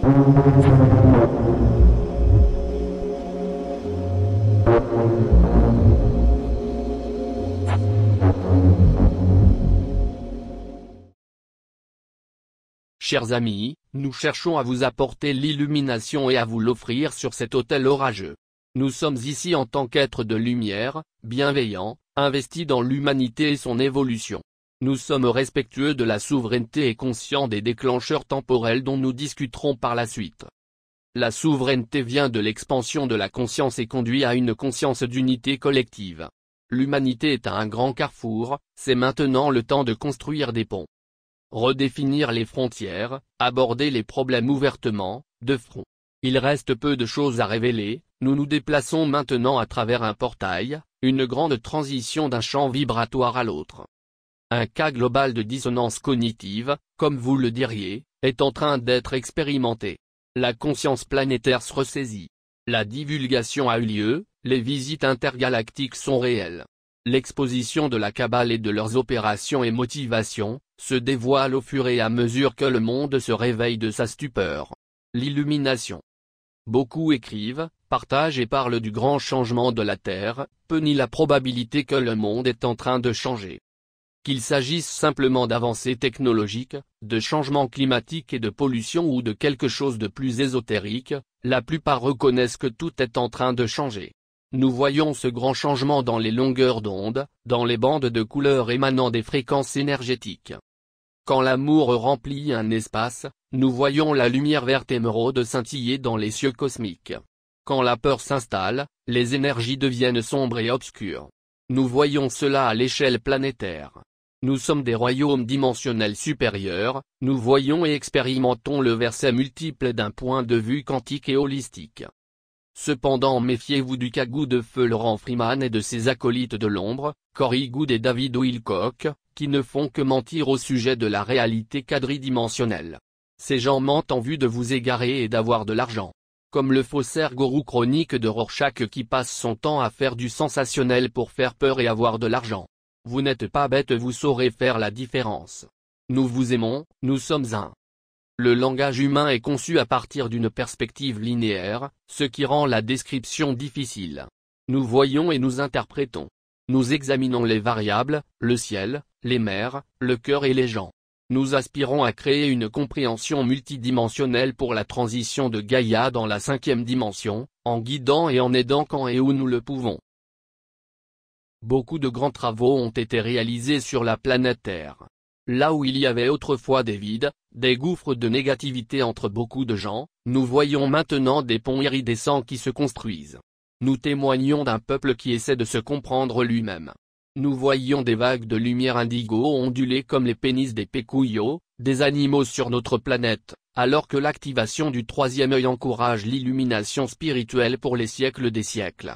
Chers amis, nous cherchons à vous apporter l'illumination et à vous l'offrir sur cet autel orageux. Nous sommes ici en tant qu'êtres de lumière, bienveillants, investis dans l'humanité et son évolution. Nous sommes respectueux de la souveraineté et conscients des déclencheurs temporels dont nous discuterons par la suite. La souveraineté vient de l'expansion de la conscience et conduit à une conscience d'unité collective. L'humanité est à un grand carrefour, c'est maintenant le temps de construire des ponts. Redéfinir les frontières, aborder les problèmes ouvertement, de front. Il reste peu de choses à révéler, nous nous déplaçons maintenant à travers un portail, une grande transition d'un champ vibratoire à l'autre. Un cas global de dissonance cognitive, comme vous le diriez, est en train d'être expérimenté. La conscience planétaire se ressaisit. La divulgation a eu lieu, les visites intergalactiques sont réelles. L'exposition de la Kabbale et de leurs opérations et motivations, se dévoile au fur et à mesure que le monde se réveille de sa stupeur. L'illumination. Beaucoup écrivent, partagent et parlent du grand changement de la Terre, peu nie la probabilité que le monde est en train de changer. Qu'il s'agisse simplement d'avancées technologiques, de changements climatiques et de pollution ou de quelque chose de plus ésotérique, la plupart reconnaissent que tout est en train de changer. Nous voyons ce grand changement dans les longueurs d'onde, dans les bandes de couleurs émanant des fréquences énergétiques. Quand l'amour remplit un espace, nous voyons la lumière verte émeraude scintiller dans les cieux cosmiques. Quand la peur s'installe, les énergies deviennent sombres et obscures. Nous voyons cela à l'échelle planétaire. Nous sommes des royaumes dimensionnels supérieurs, nous voyons et expérimentons le verset multiple d'un point de vue quantique et holistique. Cependant méfiez-vous du cagout de feu Laurent Freeman et de ses acolytes de l'ombre, Corey Goode et David Wilcock, qui ne font que mentir au sujet de la réalité quadridimensionnelle. Ces gens mentent en vue de vous égarer et d'avoir de l'argent. Comme le faussaire gourou chronique de Rorschach qui passe son temps à faire du sensationnel pour faire peur et avoir de l'argent. Vous n'êtes pas bête, vous saurez faire la différence. Nous vous aimons, nous sommes un. Le langage humain est conçu à partir d'une perspective linéaire, ce qui rend la description difficile. Nous voyons et nous interprétons. Nous examinons les variables, le ciel, les mers, le cœur et les gens. Nous aspirons à créer une compréhension multidimensionnelle pour la transition de Gaïa dans la 5e dimension, en guidant et en aidant quand et où nous le pouvons. Beaucoup de grands travaux ont été réalisés sur la planète Terre. Là où il y avait autrefois des vides, des gouffres de négativité entre beaucoup de gens, nous voyons maintenant des ponts iridescents qui se construisent. Nous témoignons d'un peuple qui essaie de se comprendre lui-même. Nous voyons des vagues de lumière indigo onduler comme les pénis des pécouillots, des animaux sur notre planète, alors que l'activation du 3e œil encourage l'illumination spirituelle pour les siècles des siècles.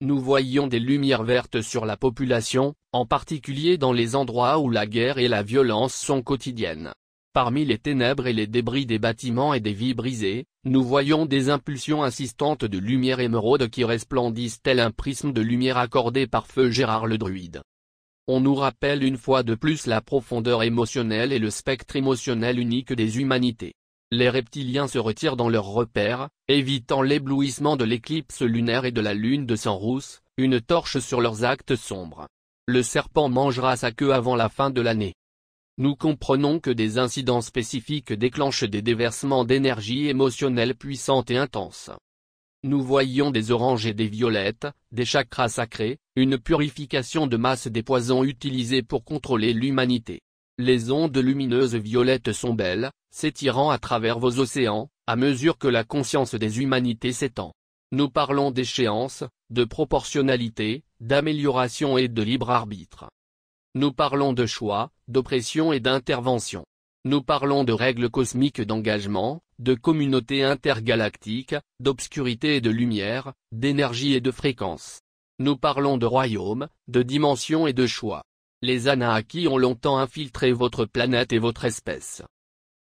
Nous voyons des lumières vertes sur la population, en particulier dans les endroits où la guerre et la violence sont quotidiennes. Parmi les ténèbres et les débris des bâtiments et des vies brisées, nous voyons des impulsions insistantes de lumière émeraude qui resplendissent tel un prisme de lumière accordé par feu Gérard le druide. On nous rappelle une fois de plus la profondeur émotionnelle et le spectre émotionnel unique des humanités. Les reptiliens se retirent dans leurs repères, évitant l'éblouissement de l'éclipse lunaire et de la lune de sang rousse, une torche sur leurs actes sombres. Le serpent mangera sa queue avant la fin de l'année. Nous comprenons que des incidents spécifiques déclenchent des déversements d'énergie émotionnelle puissante et intense. Nous voyons des oranges et des violettes, des chakras sacrés, une purification de masse des poisons utilisés pour contrôler l'humanité. Les ondes lumineuses violettes sont belles, s'étirant à travers vos océans, à mesure que la conscience des humanités s'étend. Nous parlons d'échéance, de proportionnalité, d'amélioration et de libre arbitre. Nous parlons de choix, d'oppression et d'intervention. Nous parlons de règles cosmiques d'engagement, de communautés intergalactiques, d'obscurité et de lumière, d'énergie et de fréquence. Nous parlons de royaumes, de dimensions et de choix. Les Anunnaki ont longtemps infiltré votre planète et votre espèce.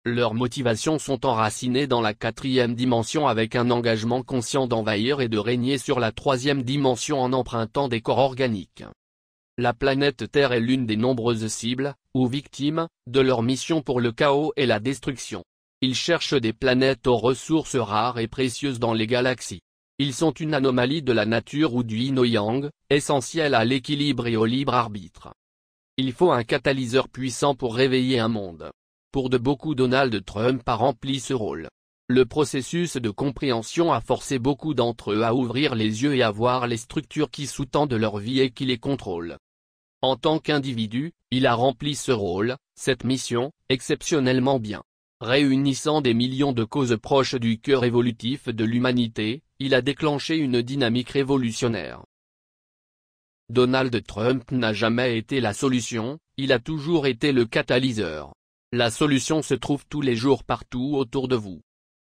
Leurs motivations sont enracinées dans la 4e dimension avec un engagement conscient d'envahir et de régner sur la 3e dimension en empruntant des corps organiques. La planète Terre est l'une des nombreuses cibles, ou victimes, de leur mission pour le chaos et la destruction. Ils cherchent des planètes aux ressources rares et précieuses dans les galaxies. Ils sont une anomalie de la nature ou du yin au yang, essentielle à l'équilibre et au libre arbitre. Il faut un catalyseur puissant pour réveiller un monde. Pour de beaucoup, Donald Trump a rempli ce rôle. Le processus de compréhension a forcé beaucoup d'entre eux à ouvrir les yeux et à voir les structures qui sous-tendent leur vie et qui les contrôlent. En tant qu'individu, il a rempli ce rôle, cette mission, exceptionnellement bien. Réunissant des millions de causes proches du cœur évolutif de l'humanité, il a déclenché une dynamique révolutionnaire. Donald Trump n'a jamais été la solution, il a toujours été le catalyseur. La solution se trouve tous les jours partout autour de vous.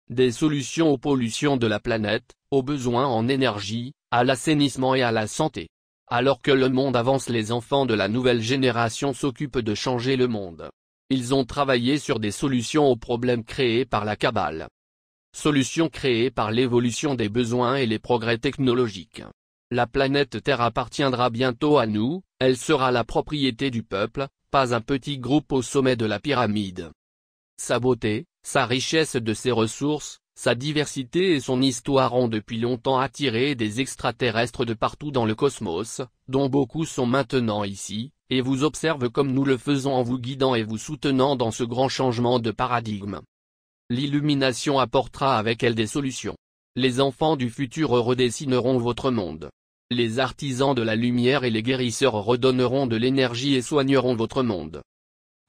Des solutions aux pollutions de la planète, aux besoins en énergie, à l'assainissement et à la santé. Alors que le monde avance, les enfants de la nouvelle génération s'occupent de changer le monde. Ils ont travaillé sur des solutions aux problèmes créés par la cabale. Solutions créées par l'évolution des besoins et les progrès technologiques. La planète Terre appartiendra bientôt à nous, elle sera la propriété du peuple, pas un petit groupe au sommet de la pyramide. Sa beauté, sa richesse de ses ressources, sa diversité et son histoire ont depuis longtemps attiré des extraterrestres de partout dans le cosmos, dont beaucoup sont maintenant ici, et vous observent comme nous le faisons en vous guidant et vous soutenant dans ce grand changement de paradigme. L'illumination apportera avec elle des solutions. Les enfants du futur redessineront votre monde. Les artisans de la lumière et les guérisseurs redonneront de l'énergie et soigneront votre monde.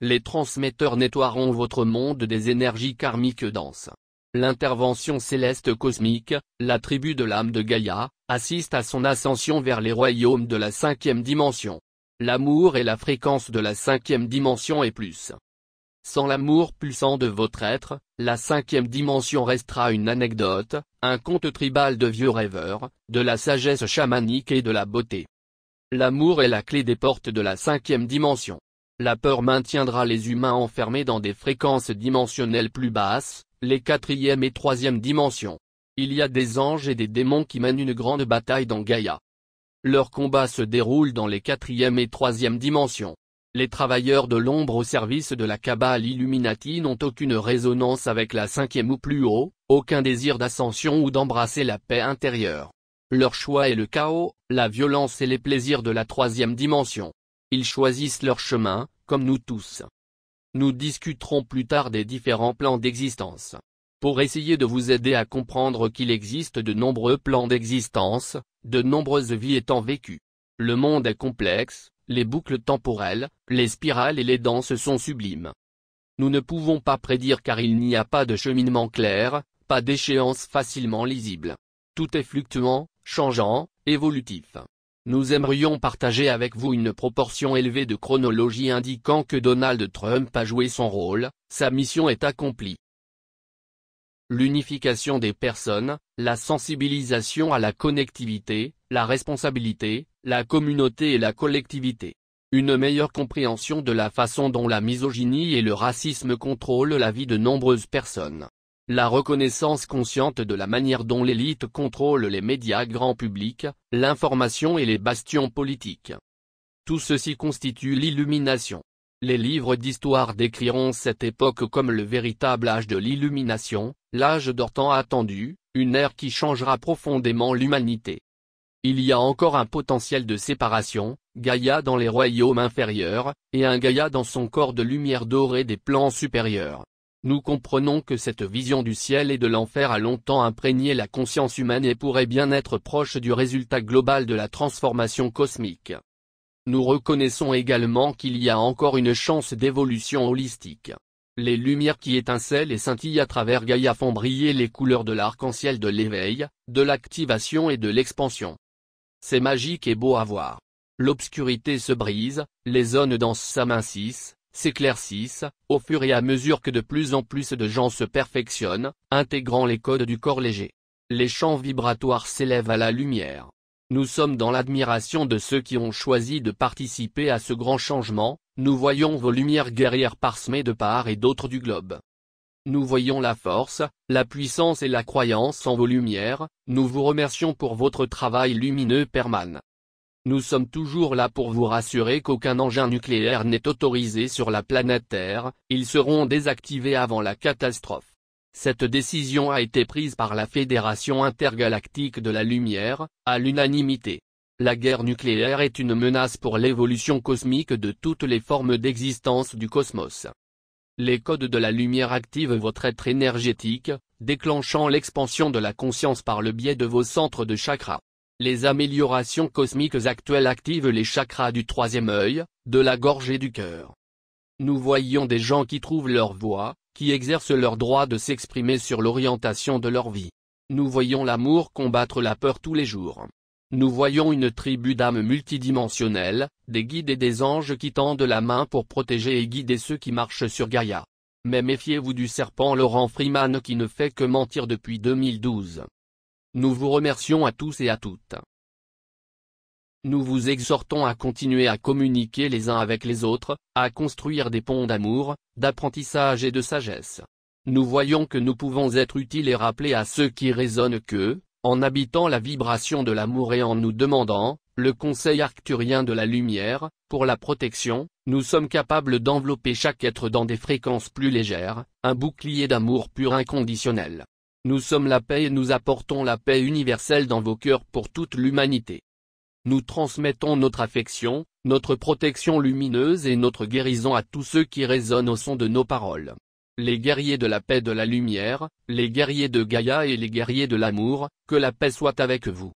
Les transmetteurs nettoieront votre monde des énergies karmiques denses. L'intervention céleste cosmique, la tribu de l'âme de Gaïa, assiste à son ascension vers les royaumes de la 5e dimension. L'amour est la fréquence de la 5e dimension et plus. Sans l'amour pulsant de votre être, la 5e dimension restera une anecdote, un conte tribal de vieux rêveurs, de la sagesse chamanique et de la beauté. L'amour est la clé des portes de la 5e dimension. La peur maintiendra les humains enfermés dans des fréquences dimensionnelles plus basses, les 4e et 3e dimensions. Il y a des anges et des démons qui mènent une grande bataille dans Gaïa. Leur combat se déroule dans les 4e et 3e dimensions. Les travailleurs de l'ombre au service de la Kabbale Illuminati n'ont aucune résonance avec la 5e ou plus haut, aucun désir d'ascension ou d'embrasser la paix intérieure. Leur choix est le chaos, la violence et les plaisirs de la 3e dimension. Ils choisissent leur chemin, comme nous tous. Nous discuterons plus tard des différents plans d'existence. Pour essayer de vous aider à comprendre qu'il existe de nombreux plans d'existence, de nombreuses vies étant vécues. Le monde est complexe, les boucles temporelles, les spirales et les danses sont sublimes. Nous ne pouvons pas prédire car il n'y a pas de cheminement clair, pas d'échéance facilement lisible. Tout est fluctuant, changeant, évolutif. Nous aimerions partager avec vous une proportion élevée de chronologie indiquant que Donald Trump a joué son rôle, sa mission est accomplie. L'unification des personnes, la sensibilisation à la connectivité, la responsabilité, la communauté et la collectivité. Une meilleure compréhension de la façon dont la misogynie et le racisme contrôlent la vie de nombreuses personnes. La reconnaissance consciente de la manière dont l'élite contrôle les médias grand public, l'information et les bastions politiques. Tout ceci constitue l'illumination. Les livres d'histoire décriront cette époque comme le véritable âge de l'illumination, l'âge d'or tant attendu, une ère qui changera profondément l'humanité. Il y a encore un potentiel de séparation, Gaïa dans les royaumes inférieurs, et un Gaïa dans son corps de lumière dorée des plans supérieurs. Nous comprenons que cette vision du ciel et de l'enfer a longtemps imprégné la conscience humaine et pourrait bien être proche du résultat global de la transformation cosmique. Nous reconnaissons également qu'il y a encore une chance d'évolution holistique. Les lumières qui étincellent et scintillent à travers Gaïa font briller les couleurs de l'arc-en-ciel de l'éveil, de l'activation et de l'expansion. C'est magique et beau à voir. L'obscurité se brise, les zones denses s'amincissent, s'éclaircissent, au fur et à mesure que de plus en plus de gens se perfectionnent, intégrant les codes du corps léger. Les champs vibratoires s'élèvent à la lumière. Nous sommes dans l'admiration de ceux qui ont choisi de participer à ce grand changement, nous voyons vos lumières guerrières parsemées de part et d'autre du globe. Nous voyons la force, la puissance et la croyance en vos lumières, nous vous remercions pour votre travail lumineux permanent. Nous sommes toujours là pour vous rassurer qu'aucun engin nucléaire n'est autorisé sur la planète Terre, ils seront désactivés avant la catastrophe. Cette décision a été prise par la Fédération intergalactique de la lumière, à l'unanimité. La guerre nucléaire est une menace pour l'évolution cosmique de toutes les formes d'existence du cosmos. Les codes de la lumière activent votre être énergétique, déclenchant l'expansion de la conscience par le biais de vos centres de chakras. Les améliorations cosmiques actuelles activent les chakras du troisième œil, de la gorge et du cœur. Nous voyons des gens qui trouvent leur voie, qui exercent leur droit de s'exprimer sur l'orientation de leur vie. Nous voyons l'amour combattre la peur tous les jours. Nous voyons une tribu d'âmes multidimensionnelles, des guides et des anges qui tendent la main pour protéger et guider ceux qui marchent sur Gaïa. Mais méfiez-vous du serpent Laurent Freeman qui ne fait que mentir depuis 2012. Nous vous remercions à tous et à toutes. Nous vous exhortons à continuer à communiquer les uns avec les autres, à construire des ponts d'amour, d'apprentissage et de sagesse. Nous voyons que nous pouvons être utiles et rappeler à ceux qui raisonnent que, en habitant la vibration de l'amour et en nous demandant, le conseil arcturien de la lumière, pour la protection, nous sommes capables d'envelopper chaque être dans des fréquences plus légères, un bouclier d'amour pur inconditionnel. Nous sommes la paix et nous apportons la paix universelle dans vos cœurs pour toute l'humanité. Nous transmettons notre affection, notre protection lumineuse et notre guérison à tous ceux qui résonnent au son de nos paroles. Les guerriers de la paix de la lumière, les guerriers de Gaïa et les guerriers de l'amour, que la paix soit avec vous.